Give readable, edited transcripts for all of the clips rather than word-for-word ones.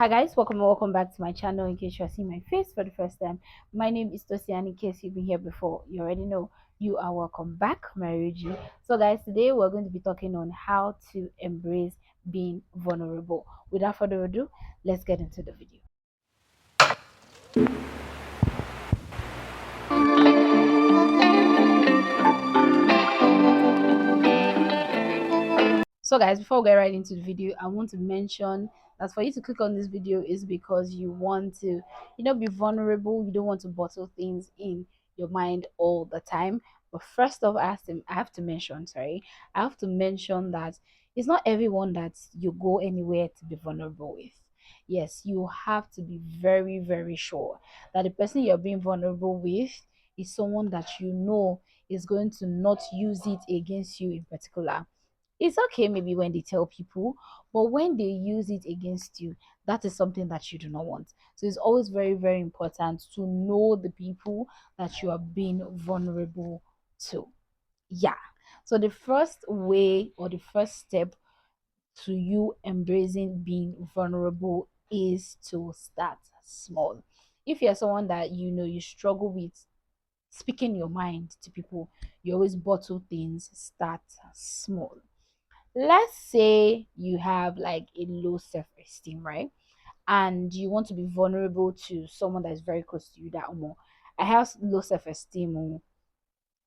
Hi guys, welcome back to my channel. In case you're seeing my face for the first time, my name is Tosi, and in case you've been here before, you already know you are welcome back, Mariji. So guys, today we're going to be talking on how to embrace being vulnerable. Without further ado, let's get into the video. So guys, before we get right into the video, I want to mention that for you to click on this video is because you want to, be vulnerable. You don't want to bottle things in your mind all the time. But first off, I have to mention that it's not everyone that you go anywhere to be vulnerable with. Yes, you have to be very, very sure that the person you're being vulnerable with is someone that you know is going to not use it against you in particular. It's okay maybe when they tell people, but when they use it against you, that is something that you do not want. So it's always very, very important to know the people that you are being vulnerable to. Yeah. So the first way or the first step to you embracing being vulnerable is to start small. If you're someone that you struggle with speaking your mind to people, you always bottle things, start small. Let's say you have like a low self-esteem, right? And you want to be vulnerable to someone that is very close to you, that more I have low self-esteem.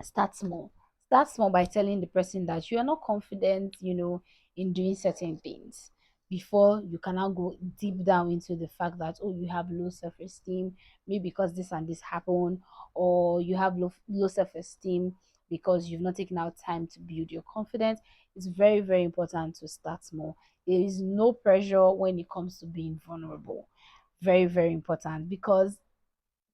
Start small. Start small by telling the person that you are not confident, in doing certain things before you can now go deep down into the fact that, oh, you have low self-esteem, maybe because this and this happened, or you have low self-esteem because you've not taken out time to build your confidence. It's very, very important to start small. There is no pressure when it comes to being vulnerable. Very, very important, because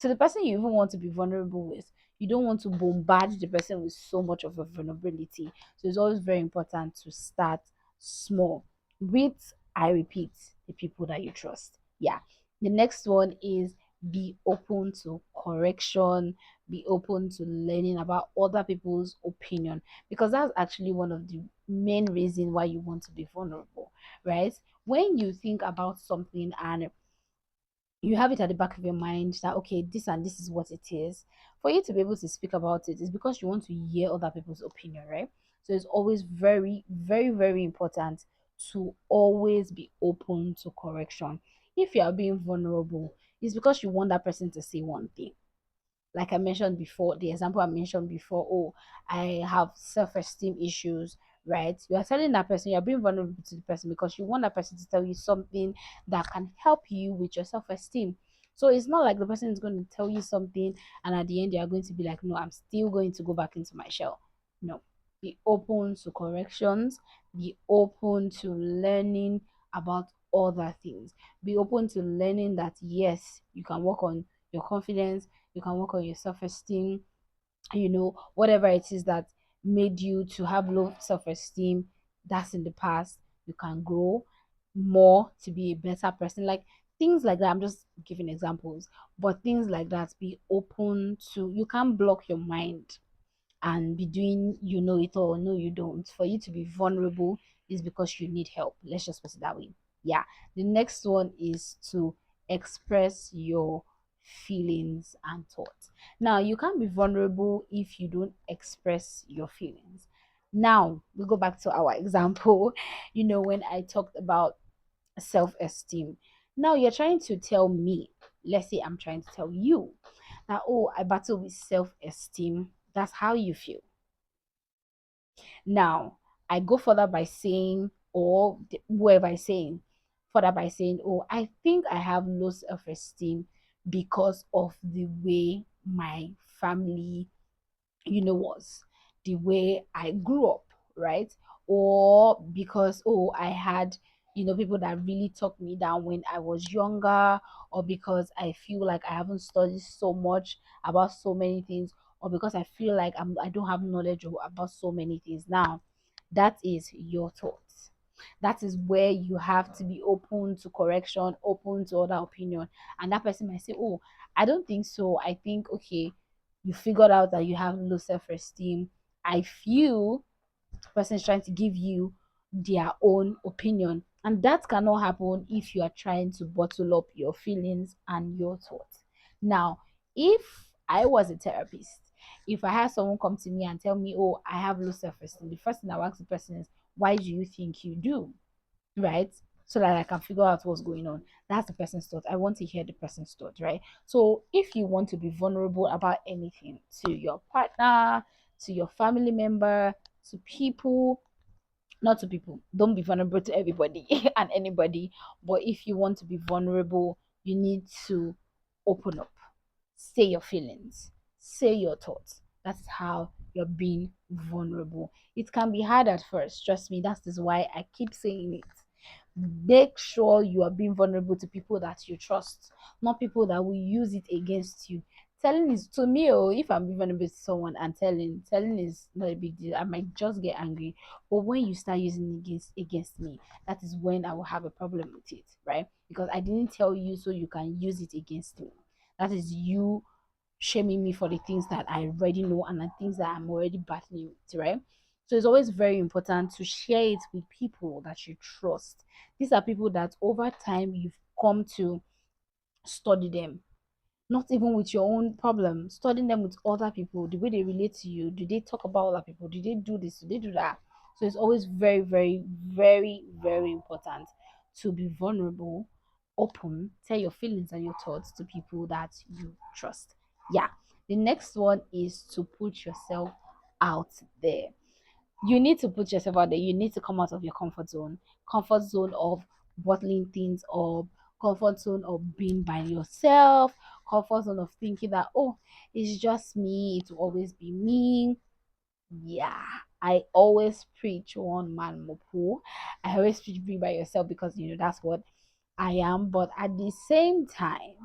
to the person you even want to be vulnerable with, you don't want to bombard the person with so much of a vulnerability. So it's always very important to start small with, I repeat, the people that you trust. Yeah. The next one is be open to correction, be open to learning about other people's opinion, because that's actually one of the main reasons why you want to be vulnerable, right? When you think about something and you have it at the back of your mind that, okay, this and this is what it is, for you to be able to speak about it is because you want to hear other people's opinion, right? So it's always very, very, very important to always be open to correction. If you are being vulnerable, it's because you want that person to say one thing. Like I mentioned before, the example I mentioned before, oh, I have self-esteem issues, right? You are telling that person, you're being vulnerable to the person because you want that person to tell you something that can help you with your self-esteem. So it's not like the person is going to tell you something and at the end you are going to be like, no, I'm still going to go back into my shell. No. Be open to corrections, be open to learning about other things, be open to learning that yes, you can work on your confidence, you can work on your self-esteem, whatever it is that made you to have low self-esteem, that's in the past. You can grow more to be a better person, like things like that. I'm just giving examples, but things like that, be open to. You can't block your mind and be doing it all. No, you don't. For you to be vulnerable is because you need help. Let's just put it that way. Yeah. The next one is to express your feelings and thoughts. Now, you can't be vulnerable if you don't express your feelings. Now, we go back to our example, when I talked about self-esteem. Now, you're trying to tell me, let's say I'm trying to tell you that, oh, I battle with self-esteem. That's how you feel. Now, I go further by saying, or whoever is saying, further by saying, oh, I think I have low self esteem because of the way my family, was, the way I grew up, right? Or because, oh, I had, people that really talked me down when I was younger, or because I feel like I haven't studied so much about so many things, or because I feel like I don't have knowledge about so many things. Now, that is your thoughts. That is where you have to be open to correction, open to other opinion. And that person might say, oh, I don't think so. I think, okay, you figured out that you have low self-esteem. I feel the person is trying to give you their own opinion. And that cannot happen if you are trying to bottle up your feelings and your thoughts. Now, if I was a therapist, if I had someone come to me and tell me, oh, I have low self-esteem, the first thing I will ask the person is, why do you think you do? Right? So that I can figure out what's going on. That's the person's thought. I want to hear the person's thought, right? So if you want to be vulnerable about anything to your partner, to your family member, to people, not to people, don't be vulnerable to everybody and anybody. But if you want to be vulnerable, you need to open up, say your feelings, say your thoughts. That's how you're being vulnerable. It can be hard at first, trust me. That is why I keep saying it. Make sure you are being vulnerable to people that you trust, not people that will use it against you. Telling is, to me, oh, if I'm being vulnerable to someone and telling is not a big deal. I might just get angry. But when you start using it against me, that is when I will have a problem with it, right? Because I didn't tell you so you can use it against me. That is you shaming me for the things that I already know and the things that I'm already battling with, right? So it's always very important to share it with people that you trust. These are people that over time you've come to study them, not even with your own problem, studying them with other people, the way they relate to you. Do they talk about other people? Do they do this? Do they do that? So it's always very, very, very, very important to be vulnerable, open, tell your feelings and your thoughts to people that you trust. Yeah. The next one is to put yourself out there. You need to put yourself out there. You need to come out of your comfort zone of bottling things up, comfort zone of being by yourself, comfort zone of thinking that, oh, it's just me, it will always be me. Yeah, I always preach one man mopu. I always preach be by yourself because that's what I am. But at the same time,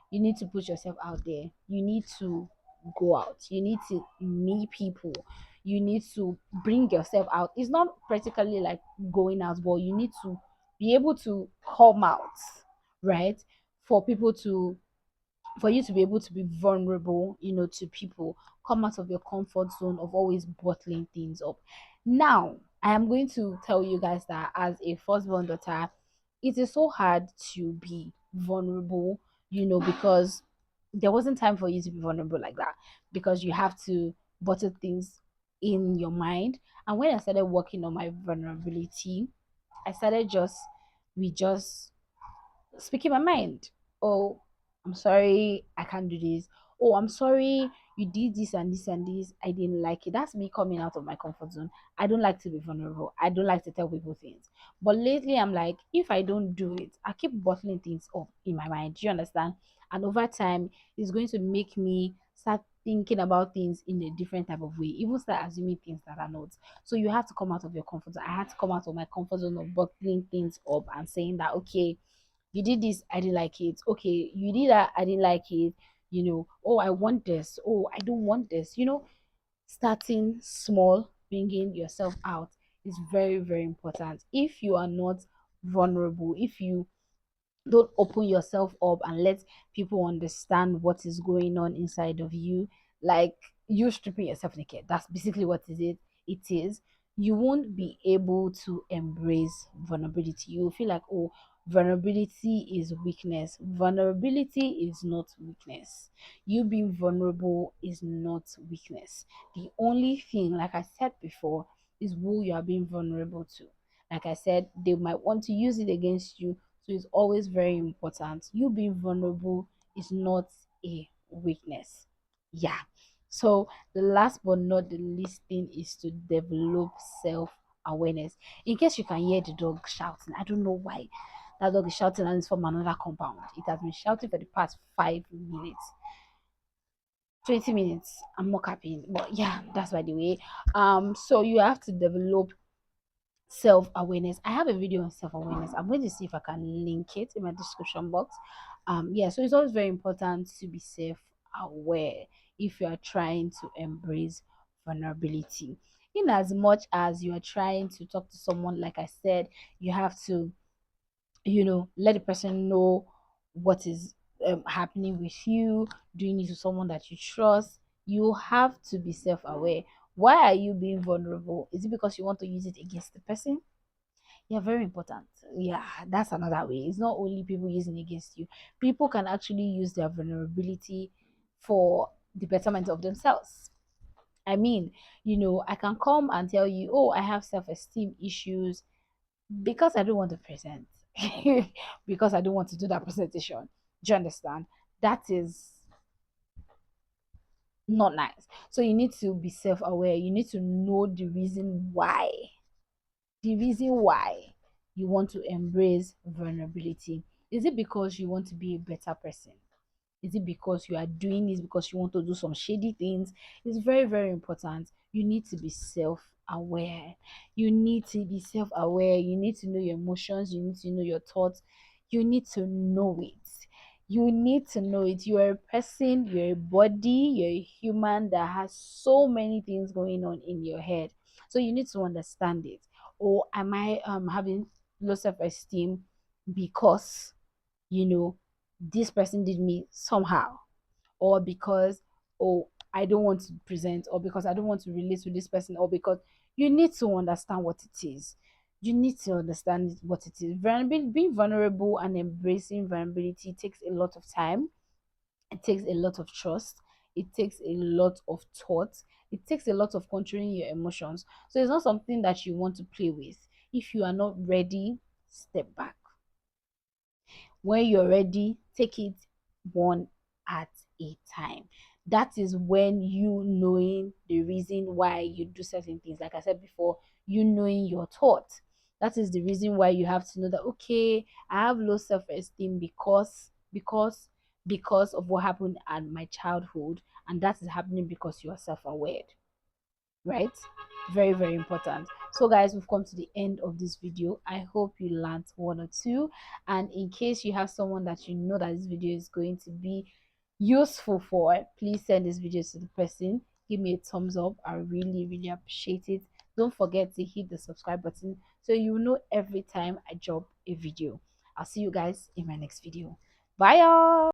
you need to put yourself out there. You need to go out. You need to meet people. You need to bring yourself out. It's not practically like going out, but you need to be able to come out, right? For people to for you to be able to be vulnerable, to people, come out of your comfort zone of always bottling things up. Now, I am going to tell you guys that as a firstborn daughter, it is so hard to be vulnerable, because there wasn't time for you to be vulnerable like that because you have to bottle things in your mind. And when I started working on my vulnerability, I started just speaking my mind. Oh, I'm sorry, I can't do this. Oh, I'm sorry, you did this and this and this. I didn't like it. That's me coming out of my comfort zone. I don't like to be vulnerable. I don't like to tell people things. But lately, I'm like, if I don't do it, I keep bottling things up in my mind. Do you understand? And over time, it's going to make me start thinking about things in a different type of way, even start assuming things that are not. So you have to come out of your comfort zone. I had to come out of my comfort zone of bottling things up and saying that, okay, you did this, I didn't like it. Okay, you did that, I didn't like it. Oh, I want this. Oh, I don't want this. Starting small, bringing yourself out is very, very important. If you are not vulnerable, if you don't open yourself up and let people understand what is going on inside of you, like you stripping yourself naked, that's basically what it is. You won't be able to embrace vulnerability. You will feel like, oh, vulnerability is weakness. Vulnerability is not weakness. You being vulnerable is not weakness. The only thing, like I said before, is who you are being vulnerable to. Like I said, they might want to use it against you, so it's always very important. You being vulnerable is not a weakness. Yeah. So the last but not the least thing is to develop self-awareness. In case you can hear the dog shouting, I don't know why that dog is shouting and it's from another compound. It has been shouting for the past 5 minutes. 20 minutes. I'm not capping. But yeah, that's by the way. So you have to develop self-awareness. I have a video on self-awareness. I'm going to see if I can link it in my description box. Yeah, so it's always very important to be self-aware if you are trying to embrace vulnerability. In as much as you are trying to talk to someone, like I said, you have to, let the person know what is happening with you, doing it to someone that you trust. You have to be self-aware. Why are you being vulnerable? Is it because you want to use it against the person? Yeah, very important. Yeah, that's another way. It's not only people using against you. People can actually use their vulnerability for the betterment of themselves. I mean, I can come and tell you, oh, I have self-esteem issues because I don't want to present, because I don't want to do that presentation. Do you understand? That is not nice. So you need to be self-aware. You need to know the reason why you want to embrace vulnerability. Is it because you want to be a better person? Is it because you are doing this because you want to do some shady things? It's very, very important. You need to be self aware. You need to be self aware. You need to know your emotions. You need to know your thoughts. You need to know it. You need to know it. You are a person, you're a body, you're a human that has so many things going on in your head. So you need to understand it. Or am I having low self esteem because you know this person did me somehow, or because, oh, I don't want to present, or because I don't want to relate to this person, or because you need to understand what it is. You need to understand what it is. Being vulnerable and embracing vulnerability takes a lot of time. It takes a lot of trust. It takes a lot of thought. It takes a lot of controlling your emotions. So it's not something that you want to play with. If you are not ready, step back. When you're ready, take it one at a time. That is when you knowing the reason why you do certain things. Like I said before, you knowing your thought. That is the reason why you have to know that, okay, I have low self-esteem because of what happened at my childhood, and that is happening because you are self-aware, right? Very, very important. So guys, we've come to the end of this video. I hope you learned one or two, and in case you have someone that you know that this video is going to be useful for, please send this video to the person. Give me a thumbs up. I really, really appreciate it. Don't forget to hit the subscribe button so you know every time I drop a video. I'll see you guys in my next video. Bye y'all.